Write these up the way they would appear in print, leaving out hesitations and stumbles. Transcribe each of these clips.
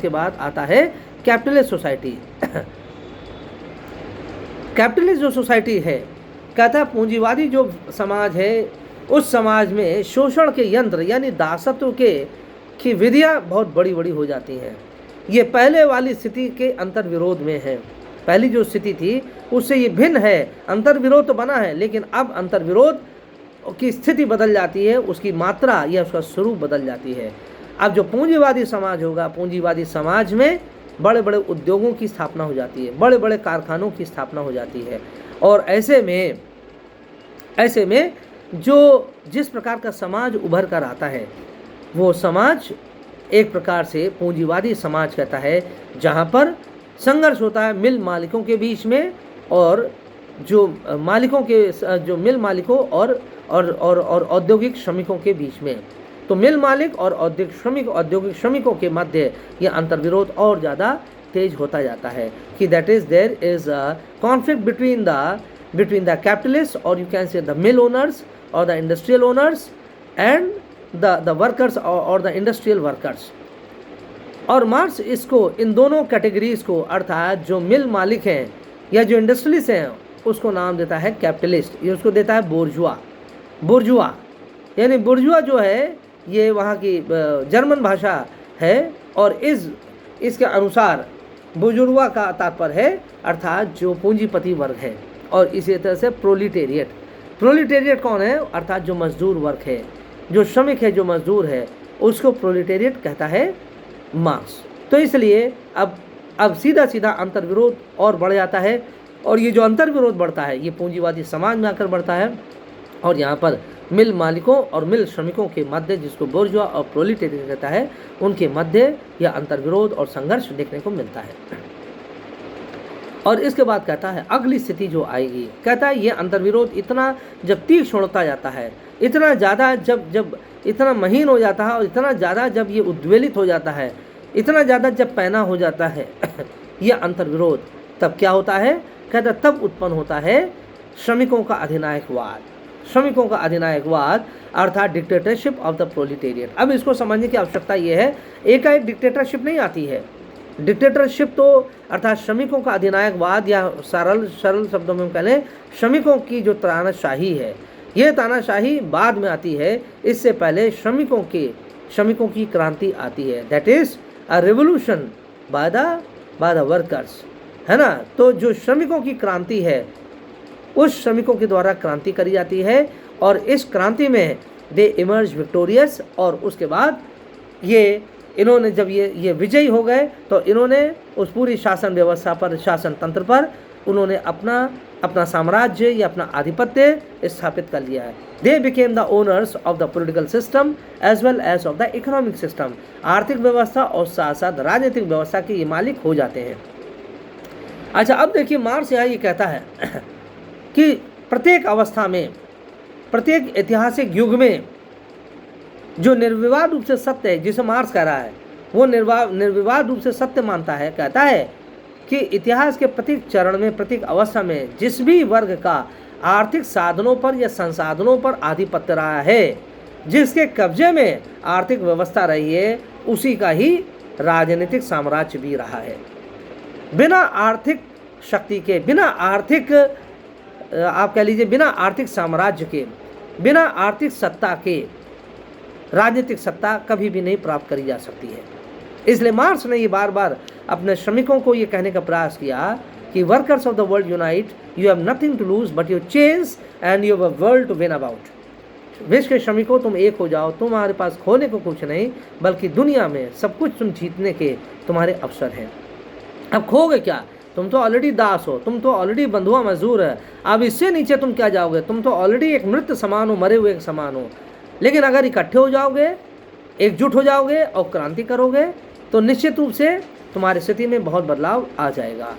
के बाद आता है कैपिटलिस्ट सोसाइटी। कैपिटलिस्ट जो सोसाइटी है, कहता है पूंजीवादी जो समाज है उस समाज में शोषण के यंत्र यानी दासत्व की विधियां बहुत बड़ी बड़ी हो जाती हैं। ये पहले वाली स्थिति के अंतर्विरोध में है। पहली जो स्थिति थी उससे ये भिन्न है। अंतर्विरोध तो बना है, लेकिन अब अंतर्विरोध की स्थिति बदल जाती है, उसकी मात्रा या उसका स्वरूप बदल जाती है। अब जो पूंजीवादी समाज होगा, पूंजीवादी समाज में बड़े बड़े उद्योगों की स्थापना हो जाती है, बड़े बड़े कारखानों की स्थापना हो जाती है। और ऐसे में जो जिस प्रकार का समाज उभर कर आता है वो समाज एक प्रकार से पूंजीवादी समाज कहता है, जहाँ पर संघर्ष होता है मिल मालिकों के बीच में और जो मालिकों के जो मिल मालिकों और औद्योगिक श्रमिकों के बीच में। तो मिल मालिक और औद्योगिक श्रमिकों के मध्य यह अंतर्विरोध और ज़्यादा तेज होता जाता है कि that is there is a conflict between the capitalist और you can say the mill owners और the industrial owners and the workers और द इंडस्ट्रियल वर्कर्स। और मार्क्स इसको इन दोनों कैटेगरीज को अर्थात जो मिल मालिक हैं या जो इंडस्ट्रियलिस्ट हैं उसको नाम देता है कैपिटलिस्ट, ये उसको देता है बुर्जुआ। यानी बुर्जुआ जो है ये वहाँ की जर्मन भाषा है और इसके अनुसार बुजुर्गा का तात्पर्य है अर्थात जो पूंजीपति वर्ग है। और इसी तरह से प्रोलिटेरिएट कौन है? अर्थात जो मजदूर वर्ग है, जो श्रमिक है, जो मजदूर है, उसको प्रोलिटेरिएट कहता है मार्क्स। तो इसलिए अब सीधा अंतर्विरोध और बढ़ जाता है और ये जो अंतर्विरोध बढ़ता है ये पूंजीवादी समाज में आकर बढ़ता है और यहाँ पर मिल मालिकों और मिल श्रमिकों के मध्य, जिसको बुर्जुआ और प्रोलिटेरिएट कहता है, उनके मध्य यह अंतर्विरोध और संघर्ष देखने को मिलता है। और इसके बाद कहता है अगली स्थिति जो आएगी, कहता है ये अंतर्विरोध इतना जब तीक्ष्ण होता जाता है, इतना ज़्यादा जब इतना महीन हो जाता है और इतना ज़्यादा जब ये उद्वेलित हो जाता है, इतना ज़्यादा जब पैना हो जाता है यह अंतर्विरोध, तब क्या होता है? कहता तब उत्पन्न होता है श्रमिकों का अधिनायकवाद अर्थात डिक्टेटरशिप ऑफ द प्रोलिटेरिएट। अब इसको समझने की आवश्यकता यह है, एकाएक डिक्टेटरशिप नहीं आती है। डिक्टेटरशिप तो अर्थात श्रमिकों का अधिनायकवाद या सरल शब्दों में कह लें श्रमिकों की जो तानाशाही है, ये तानाशाही बाद में आती है। इससे पहले श्रमिकों की क्रांति आती है, that is a revolution by the workers, है ना। तो जो श्रमिकों की क्रांति है उस श्रमिकों के द्वारा क्रांति करी जाती है और इस क्रांति में दे इमर्ज विक्टोरियस। और उसके बाद इन्होंने जब ये विजयी हो गए तो इन्होंने उस पूरी शासन व्यवस्था पर, शासन तंत्र पर उन्होंने अपना साम्राज्य या अपना आधिपत्य स्थापित कर लिया है। They became the owners of the political system as well as of the economic system. आर्थिक व्यवस्था और साथ साथ राजनीतिक व्यवस्था के ये मालिक हो जाते हैं। अच्छा, अब देखिए मार्क्स यहाँ ये कहता है कि प्रत्येक अवस्था में, प्रत्येक ऐतिहासिक युग में जो निर्विवाद रूप से सत्य है, जिसे मार्क्स कह रहा है वो निर्विवाद रूप से सत्य मानता है। कहता है कि इतिहास के प्रत्येक चरण में, प्रत्येक अवस्था में जिस भी वर्ग का आर्थिक साधनों पर या संसाधनों पर आधिपत्य रहा है, जिसके कब्जे में आर्थिक व्यवस्था रही है, उसी का ही राजनीतिक साम्राज्य भी रहा है। बिना आर्थिक शक्ति के, बिना आर्थिक, आप कह लीजिए बिना आर्थिक साम्राज्य के, बिना आर्थिक सत्ता के राजनीतिक सत्ता कभी भी नहीं प्राप्त करी जा सकती है। इसलिए मार्क्स ने ये बार बार अपने श्रमिकों को ये कहने का प्रयास किया कि workers of the world unite, you have nothing to lose but your change and you have a world to win about. विश्व के श्रमिकों, तुम एक हो जाओ, तुम्हारे पास खोने को कुछ नहीं बल्कि दुनिया में सब कुछ तुम जीतने के तुम्हारे अवसर हैं। अब खोगे क्या? तुम तो ऑलरेडी दास हो, तुम तो ऑलरेडी बंधुआ मजदूर है, अब इससे नीचे तुम क्या जाओगे? तुम तो ऑलरेडी एक मृत समान हो, मरे हुए एक समान हो। लेकिन अगर इकट्ठे हो जाओगे, एकजुट हो जाओगे और क्रांति करोगे तो निश्चित रूप से तुम्हारी स्थिति में बहुत बदलाव आ जाएगा।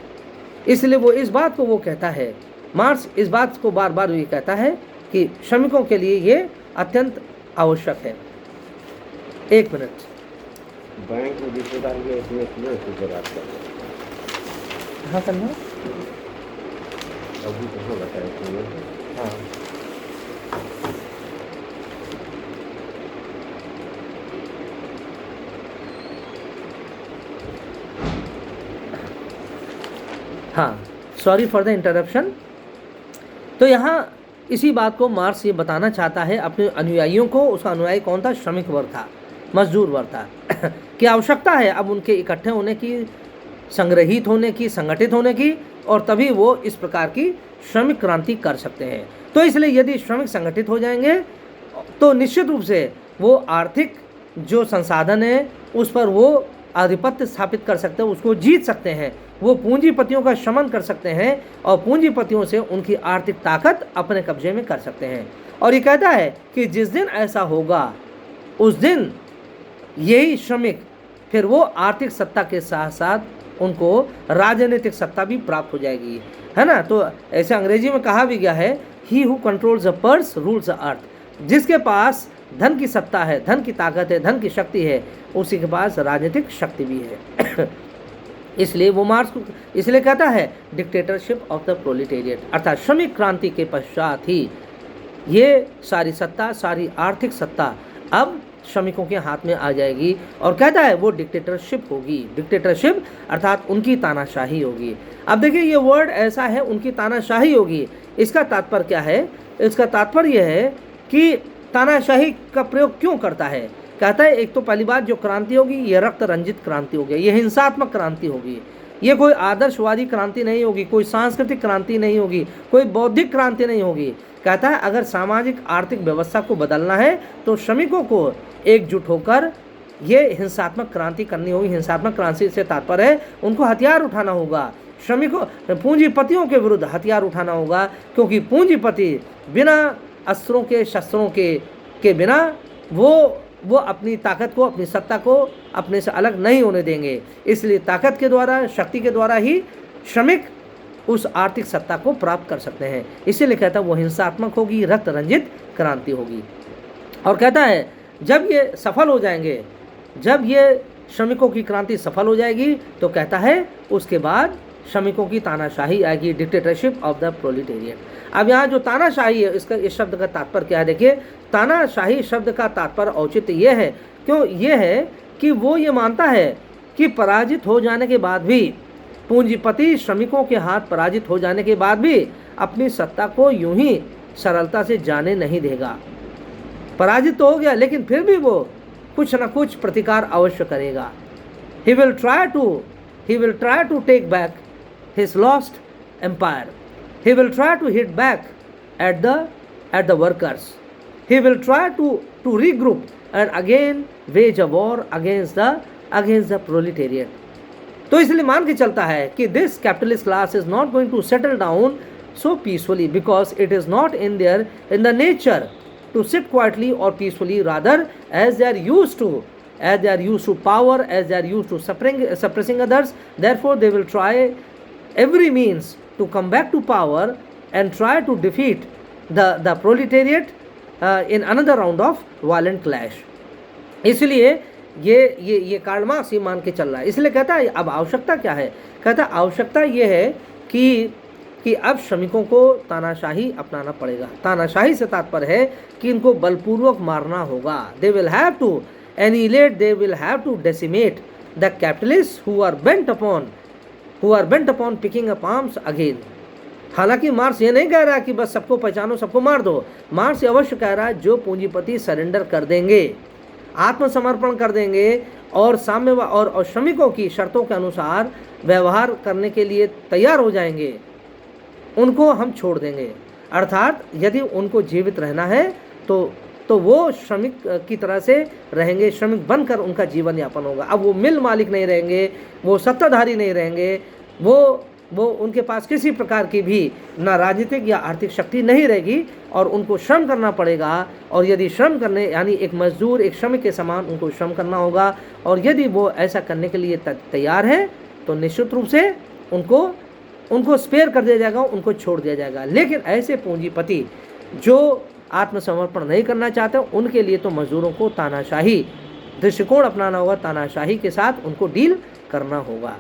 इसलिए वो इस बात को वो कहता है, मार्क्स इस बात को बार बार ये कहता है कि श्रमिकों के लिए ये अत्यंत आवश्यक है। एक मिनट, बैंक में जिम्मेदारी है इसमें हाँ करना अभी तो बताया। हाँ, हाँ, सॉरी फॉर द इंटरप्शन। तो यहाँ इसी बात को मार्क्स ये बताना चाहता है अपने अनुयायियों को। उसका अनुयायी कौन था? श्रमिक वर्ग था, मजदूर वर्ग था कि आवश्यकता है अब उनके इकट्ठे होने की, संग्रहित होने की, संगठित होने की, और तभी वो इस प्रकार की श्रमिक क्रांति कर सकते हैं। तो इसलिए यदि श्रमिक संगठित हो जाएंगे तो निश्चित रूप से वो आर्थिक जो संसाधन है उस पर वो आधिपत्य स्थापित कर सकते हैं, उसको जीत सकते हैं, वो पूंजीपतियों का शमन कर सकते हैं और पूंजीपतियों से उनकी आर्थिक ताकत अपने कब्जे में कर सकते हैं। और ये कहता है कि जिस दिन ऐसा होगा उस दिन यही श्रमिक फिर वो आर्थिक सत्ता के साथ साथ उनको राजनीतिक सत्ता भी प्राप्त हो जाएगी, है ना। तो ऐसे अंग्रेजी में कहा भी गया है, he who controls the purse rules the earth. जिसके पास धन की सत्ता है, धन की ताकत है, धन की शक्ति है, उसी के पास राजनीतिक शक्ति भी है इसलिए वो मार्क्स इसलिए कहता है डिक्टेटरशिप ऑफ द प्रोलिटेरिएट, अर्थात श्रमिक क्रांति के पश्चात ही ये सारी सत्ता, सारी आर्थिक सत्ता अब श्रमिकों के हाथ में आ जाएगी। और कहता है वो डिक्टेटरशिप होगी, डिक्टेटरशिप अर्थात उनकी तानाशाही होगी। अब देखिए ये वर्ड ऐसा है, उनकी तानाशाही होगी। इसका तात्पर्य क्या है? इसका तात्पर्य यह है कि तानाशाही का प्रयोग क्यों करता है। कहता है एक तो पहली बात जो क्रांति होगी ये रक्त रंजित क्रांति होगी, ये हिंसात्मक क्रांति होगी, ये कोई आदर्शवादी क्रांति नहीं होगी, कोई सांस्कृतिक क्रांति नहीं होगी, कोई बौद्धिक क्रांति नहीं होगी। कहता है अगर सामाजिक आर्थिक व्यवस्था को बदलना है तो श्रमिकों को एकजुट होकर ये हिंसात्मक क्रांति करनी होगी। हिंसात्मक क्रांति से तात्पर्य है उनको हथियार उठाना होगा, श्रमिकों पूंजीपतियों के विरुद्ध हथियार उठाना होगा, क्योंकि पूंजीपति बिना अस्त्रों के, शस्त्रों के बिना वो अपनी ताकत को, अपनी सत्ता को अपने से अलग नहीं होने देंगे। इसलिए ताकत के द्वारा, शक्ति के द्वारा ही श्रमिक उस आर्थिक सत्ता को प्राप्त कर सकते हैं। इसीलिए कहता है वो हिंसात्मक होगी, रक्त रंजित क्रांति होगी। और कहता है जब ये सफल हो जाएंगे, जब ये श्रमिकों की क्रांति सफल हो जाएगी तो कहता है उसके बाद श्रमिकों की तानाशाही आएगी, डिक्टेटरशिप ऑफ द प्रोलिटेरिएट। अब यहाँ जो तानाशाही है इसका, इस शब्द का तात्पर्य क्या है? देखिए तानाशाही शब्द का तात्पर्य औचित्य ये है, क्यों ये है कि वो ये मानता है कि पराजित हो जाने के बाद भी पूंजीपति श्रमिकों के हाथ पराजित हो जाने के बाद भी अपनी सत्ता को यूं ही सरलता से जाने नहीं देगा। पराजित तो हो गया लेकिन फिर भी वो कुछ न कुछ प्रतिकार अवश्य करेगा। He will try to take back his lost empire. He will try to hit back at the workers. He will try to regroup and again wage a war against the proletariat. तो इसलिए मान के चलता है कि this capitalist class is not going to settle down so peacefully because it is not in the nature to sit quietly or peacefully, rather as they are used to power, as they are used to suppressing others. Therefore they will try every means to come back to power and try to defeat the proletariat in another round of violent clash. इसलिए ये Karl Marx ये मान के चल रहा है। इसलिए कहता है अब आवश्यकता क्या है? कहता है आवश्यकता ये है कि अब श्रमिकों को तानाशाही अपनाना पड़ेगा। तानाशाही से तात्पर्य है कि इनको बलपूर्वक मारना होगा। They will have to annihilate, they will have to decimate the capitalists who are bent upon picking up arms again. हालांकि मार्क्स ये नहीं कह रहा कि बस सबको पहचानो, सबको मार दो। मार्क्स अवश्य कह रहा है जो पूंजीपति सरेंडर कर देंगे, आत्मसमर्पण कर देंगे और साम्यवाद और श्रमिकों की शर्तों के अनुसार व्यवहार करने के लिए तैयार हो जाएंगे, उनको हम छोड़ देंगे। अर्थात यदि उनको जीवित रहना है तो वो श्रमिक की तरह से रहेंगे, श्रमिक बनकर उनका जीवन यापन होगा। अब वो मिल मालिक नहीं रहेंगे, वो सत्ताधारी नहीं रहेंगे, वो उनके पास किसी प्रकार की भी ना राजनीतिक या आर्थिक शक्ति नहीं रहेगी और उनको श्रम करना पड़ेगा। और यदि श्रम करने यानी एक मजदूर, एक श्रमिक के समान उनको श्रम करना होगा, और यदि वो ऐसा करने के लिए तैयार है तो निश्चित रूप से उनको स्पेयर कर दिया जाएगा, उनको छोड़ दिया जाएगा। लेकिन ऐसे पूंजीपति जो आत्मसमर्पण नहीं करना चाहते उनके लिए तो मजदूरों को तानाशाही दृष्टिकोण अपनाना होगा, तानाशाही के साथ उनको डील करना होगा।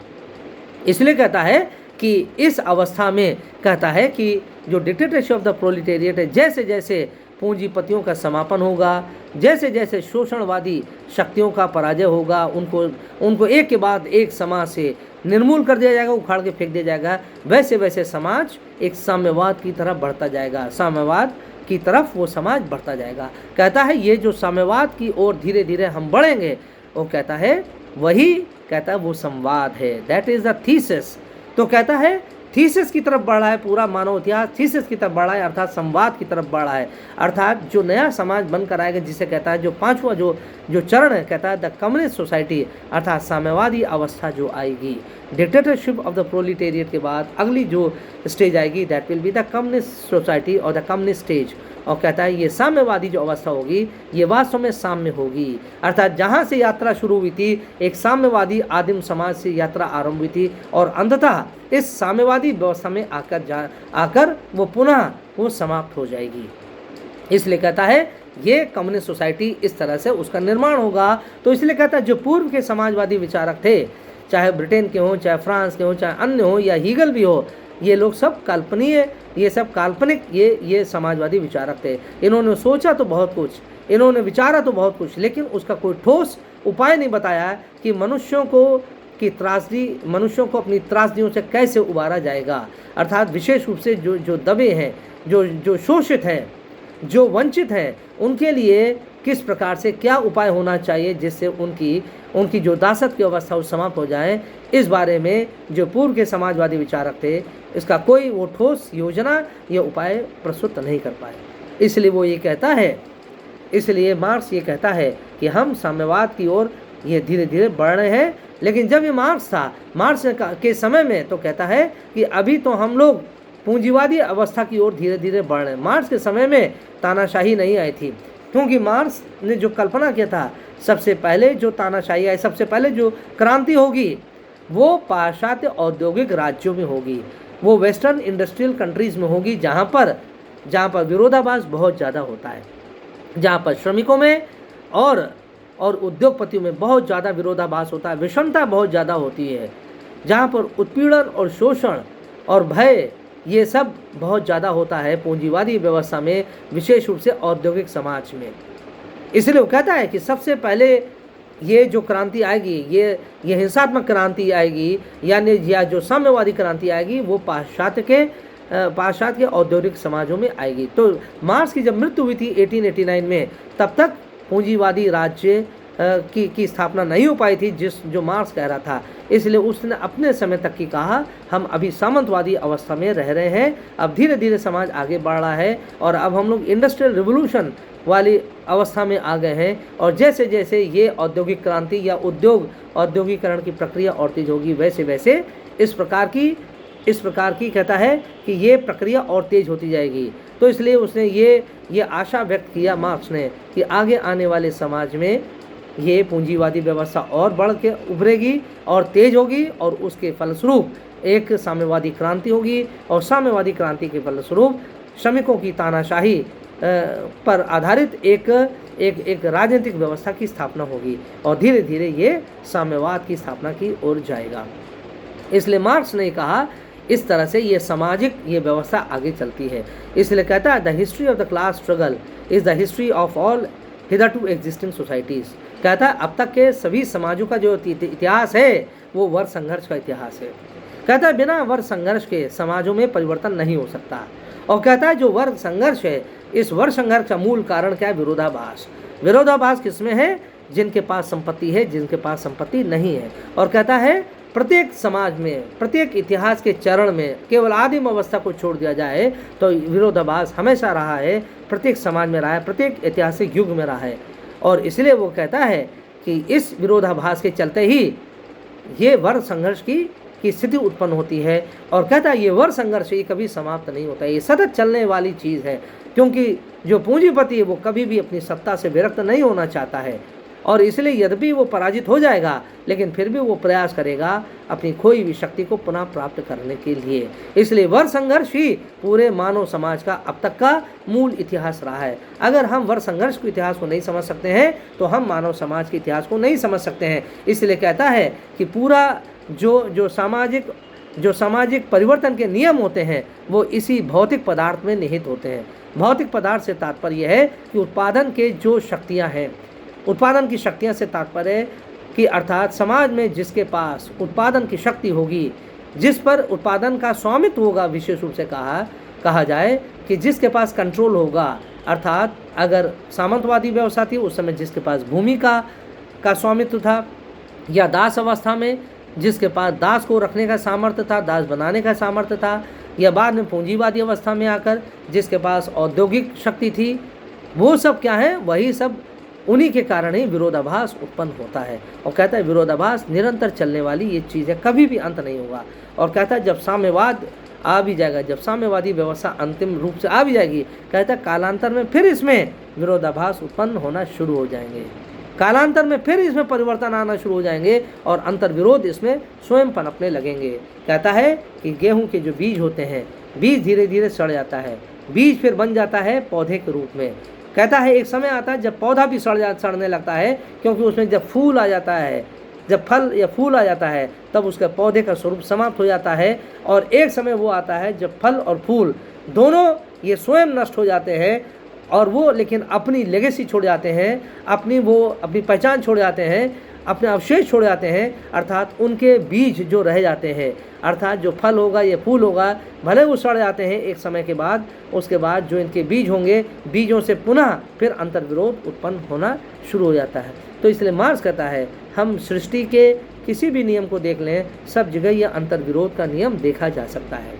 इसलिए कहता है कि इस अवस्था में कहता है कि जो डिक्टेटरशिप ऑफ द प्रोलिटेरिएट है, जैसे जैसे पूंजीपतियों का समापन होगा, जैसे जैसे शोषणवादी शक्तियों का पराजय होगा, उनको एक के बाद एक समाज से निर्मूल कर दिया जाएगा, उखाड़ के फेंक दिया जाएगा, वैसे वैसे समाज एक साम्यवाद की तरफ बढ़ता जाएगा, साम्यवाद की तरफ वो समाज बढ़ता जाएगा। कहता है ये जो साम्यवाद की ओर धीरे धीरे हम बढ़ेंगे, वो कहता है वही कहता है वो संवाद है, दैट इज द थीसिस। तो कहता है थीसिस की तरफ बढ़ रहा है, पूरा मानव इतिहास थीसिस की तरफ बढ़ रहा है, अर्थात संवाद की तरफ बढ़ रहा है, अर्थात जो नया समाज बनकर आएगा, जिसे कहता है जो पांचवा जो चरण है, कहता है द कम्युनिस्ट सोसाइटी, अर्थात साम्यवादी अवस्था जो आएगी। डिक्टेटरशिप ऑफ द प्रोलिटेरिएट के बाद अगली जो स्टेज आएगी, that will be the communist society और द कम्युनिस्ट स्टेज। और कहता है ये साम्यवादी जो अवस्था होगी ये वास्तव में साम्य होगी, अर्थात जहाँ से यात्रा शुरू हुई थी, एक साम्यवादी आदिम समाज से यात्रा आरंभ हुई थी, और अंततः इस साम्यवादी व्यवस्था में आकर वो पुनः वो समाप्त हो जाएगी। इसलिए कहता है ये कम्युनिस्ट सोसाइटी इस तरह से उसका निर्माण होगा। तो इसलिए कहता है जो पूर्व के समाजवादी विचारक थे, चाहे ब्रिटेन के हों, चाहे फ्रांस के हों, चाहे अन्य हो, या हीगल भी हो, ये लोग सब काल्पनीय, ये सब काल्पनिक ये समाजवादी विचारक थे। इन्होंने सोचा तो बहुत कुछ, इन्होंने विचारा तो बहुत कुछ, लेकिन उसका कोई ठोस उपाय नहीं बताया कि मनुष्यों को अपनी त्रासदियों से कैसे उबारा जाएगा, अर्थात विशेष रूप से जो दबे हैं, जो शोषित हैं, जो वंचित हैं, उनके लिए किस प्रकार से क्या उपाय होना चाहिए जिससे उनकी जो दासत्व की अवस्था वो समाप्त हो जाए। इस बारे में जो पूर्व के समाजवादी विचारक थे, इसका कोई वो ठोस योजना या उपाय प्रस्तुत नहीं कर पाए। इसलिए वो ये कहता है, इसलिए मार्क्स ये कहता है कि हम साम्यवाद की ओर ये धीरे धीरे बढ़ रहे हैं। लेकिन जब ये मार्क्स के समय में तो कहता है कि अभी तो हम लोग पूंजीवादी अवस्था की ओर धीरे धीरे बढ़ रहे हैं। मार्क्स के समय में तानाशाही नहीं आई थी, क्योंकि मार्क्स ने जो कल्पना किया था, सबसे पहले जो तानाशाही आई, सबसे पहले जो क्रांति होगी वो पाश्चात्य औद्योगिक राज्यों में होगी, वो वेस्टर्न इंडस्ट्रियल कंट्रीज़ में होगी, जहाँ पर विरोधाभास बहुत ज़्यादा होता है, जहाँ पर श्रमिकों में और उद्योगपतियों में बहुत ज़्यादा विरोधाभास होता है, विषमता बहुत ज़्यादा होती है, जहाँ पर उत्पीड़न और शोषण और भय ये सब बहुत ज़्यादा होता है पूंजीवादी व्यवस्था में, विशेष रूप से औद्योगिक समाज में। इसलिए वो कहता है कि सबसे पहले ये जो क्रांति आएगी, ये हिंसात्मक क्रांति आएगी, यानी या जो साम्यवादी क्रांति आएगी, वो पाश्चात्य के औद्योगिक समाजों में आएगी। तो मार्क्स की जब मृत्यु हुई थी 1889 में, तब तक पूंजीवादी राज्य की स्थापना नहीं हो पाई थी जो मार्क्स कह रहा था। इसलिए उसने अपने समय तक की कहा हम अभी सामंतवादी अवस्था में रह रहे हैं, अब धीरे धीरे समाज आगे बढ़ रहा है और अब हम लोग इंडस्ट्रियल रिवोल्यूशन वाली अवस्था में आ गए हैं, और जैसे जैसे ये औद्योगिक क्रांति या औद्योगिकरण की प्रक्रिया और तेज होगी, वैसे वैसे इस प्रकार की कहता है कि ये प्रक्रिया और तेज होती जाएगी। तो इसलिए उसने ये आशा व्यक्त किया मार्क्स ने कि आगे आने वाले समाज में ये पूंजीवादी व्यवस्था और बढ़ के उभरेगी और तेज होगी, और उसके फलस्वरूप एक साम्यवादी क्रांति होगी, और साम्यवादी क्रांति के फलस्वरूप श्रमिकों की तानाशाही पर आधारित एक राजनीतिक व्यवस्था की स्थापना होगी, और धीरे धीरे ये साम्यवाद की स्थापना की ओर जाएगा। इसलिए मार्क्स ने कहा इस तरह से ये सामाजिक ये व्यवस्था आगे चलती है। इसलिए कहता है the history of the class struggle is the history of all hitherto existing societies. कहता है अब तक के सभी समाजों का जो इतिहास है वो वर्ग संघर्ष का इतिहास है। कहता है बिना वर्ग संघर्ष के समाजों में परिवर्तन नहीं हो सकता, और कहता है जो वर्ग संघर्ष है, इस वर्ग संघर्ष का मूल कारण क्या है? विरोधाभास किसमें है? जिनके पास संपत्ति है, जिनके पास संपत्ति नहीं है। और कहता है प्रत्येक समाज में, प्रत्येक इतिहास के चरण में केवल आदिम अवस्था को छोड़ दिया जाए तो विरोधाभास हमेशा रहा है, प्रत्येक समाज में रहा है, प्रत्येक ऐतिहासिक युग में रहा है। और इसलिए वो कहता है कि इस विरोधाभास के चलते ही ये वर्ग संघर्ष की स्थिति उत्पन्न होती है। और कहता है ये वर्ग संघर्ष ये कभी समाप्त नहीं होता है, ये सतत चलने वाली चीज़ है, क्योंकि जो पूंजीपति है वो कभी भी अपनी सत्ता से विरक्त नहीं होना चाहता है, और इसलिए यद्यपि वो पराजित हो जाएगा लेकिन फिर भी वो प्रयास करेगा अपनी खोई हुई शक्ति को पुनः प्राप्त करने के लिए। इसलिए वर्ग संघर्ष ही पूरे मानव समाज का अब तक का मूल इतिहास रहा है। अगर हम वर्ग संघर्ष के इतिहास को नहीं समझ सकते हैं तो हम मानव समाज के इतिहास को नहीं समझ सकते हैं। इसलिए कहता है कि पूरा जो सामाजिक जो सामाजिक परिवर्तन के नियम होते हैं वो इसी भौतिक पदार्थ में निहित होते हैं। भौतिक पदार्थ से तात्पर्य है कि उत्पादन के जो शक्तियाँ हैं, उत्पादन की शक्तियाँ से तात्पर्य कि अर्थात समाज में जिसके पास उत्पादन की शक्ति होगी, जिस पर उत्पादन का स्वामित्व होगा, विशेष रूप से कहा जाए कि जिसके पास कंट्रोल होगा, अर्थात अगर सामंतवादी व्यवस्था थी उस समय जिसके पास भूमि का स्वामित्व था, या दास अवस्था में जिसके पास दास को रखने का सामर्थ्य था, दास बनाने का सामर्थ्य था, या बाद में पूंजीवादी अवस्था में आकर जिसके पास औद्योगिक शक्ति थी, वो सब क्या है, वही सब उन्हीं के कारण ही विरोधाभास उत्पन्न होता है। और कहता है विरोधाभास निरंतर चलने वाली ये चीज़ है, कभी भी अंत नहीं होगा। और कहता है जब साम्यवाद आ भी जाएगा, जब साम्यवादी व्यवस्था अंतिम रूप से आ भी जाएगी, कहता है कालांतर में फिर इसमें विरोधाभास उत्पन्न होना शुरू हो जाएंगे, कालांतर में फिर इसमें परिवर्तन आना शुरू हो जाएंगे और अंतर्विरोध इसमें स्वयं पनपने लगेंगे। कहता है कि गेहूं के जो बीज होते हैं, बीज धीरे धीरे सड़ जाता है, बीज फिर बन जाता है पौधे के रूप में। कहता है एक समय आता है जब पौधा भी सड़ने लगता है, क्योंकि उसमें जब फूल आ जाता है, जब फल या फूल आ जाता है, तब उसके पौधे का स्वरूप समाप्त हो जाता है। और एक समय वो आता है जब फल और फूल दोनों ये स्वयं नष्ट हो जाते हैं, और वो लेकिन अपनी लेगेसी छोड़ जाते हैं, अपनी पहचान छोड़ जाते हैं, अपने अवशेष छोड़ जाते हैं, अर्थात उनके बीज जो रह जाते हैं, अर्थात जो फल होगा ये फूल होगा, भले वो सड़ जाते हैं एक समय के बाद, उसके बाद जो इनके बीज होंगे, बीजों से पुनः फिर अंतर्विरोध उत्पन्न होना शुरू हो जाता है। तो इसलिए मार्क्स कहता है हम सृष्टि के किसी भी नियम को देख लें, सब जगह यह अंतर्विरोध का नियम देखा जा सकता है,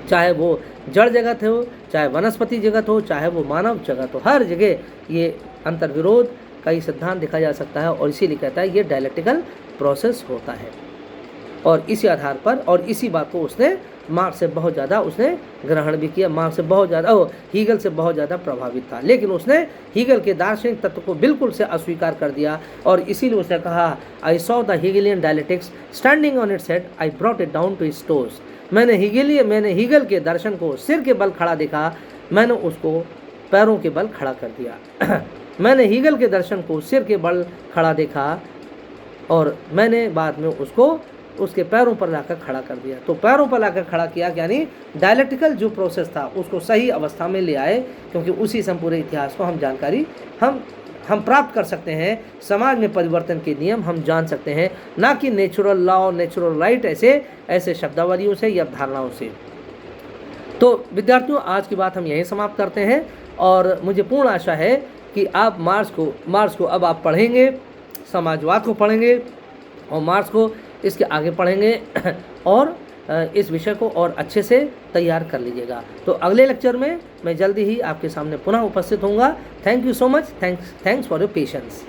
चाहे वो जड़ जगत हो, चाहे वनस्पति जगत हो, चाहे वो मानव जगत हो, हर जगह ये अंतर्विरोध का ही सिद्धांत देखा जा सकता है। और इसीलिए कहता है ये डायलेक्टिकल प्रोसेस होता है। और इसी आधार पर और इसी बात को उसने मार्क्स से बहुत ज़्यादा उसने ग्रहण भी किया, मार्क्स से बहुत ज़्यादा हीगल से बहुत ज़्यादा प्रभावित था, लेकिन उसने हीगल के दार्शनिक तत्व को बिल्कुल से अस्वीकार कर दिया। और इसीलिए उसने कहा I saw the Hegelian dialectics standing on its head, I brought it down to its toes. मैंने हीगल के दर्शन को सिर के बल खड़ा देखा, मैंने उसको पैरों के बल खड़ा कर दिया। मैंने हीगल के दर्शन को सिर के बल खड़ा देखा और मैंने बाद में उसको उसके पैरों पर लाकर खड़ा कर दिया। तो पैरों पर लाकर खड़ा किया, यानी डायलेक्टिकल जो प्रोसेस था उसको सही अवस्था में ले आए, क्योंकि उसी से पूरे इतिहास को हम जानकारी हम प्राप्त कर सकते हैं। समाज में परिवर्तन के नियम हम जान सकते हैं, ना कि नेचुरल लॉ, नेचुरल राइट ऐसे शब्दावलियों से या धारणाओं से। तो विद्यार्थियों, आज की बात हम यहीं समाप्त करते हैं और मुझे पूर्ण आशा है कि आप मार्क्स को अब आप पढ़ेंगे, समाजवाद को पढ़ेंगे और मार्क्स को इसके आगे पढ़ेंगे और इस विषय को और अच्छे से तैयार कर लीजिएगा। तो अगले लेक्चर में मैं जल्दी ही आपके सामने पुनः उपस्थित होऊंगा। Thank you so much, thanks for your patience.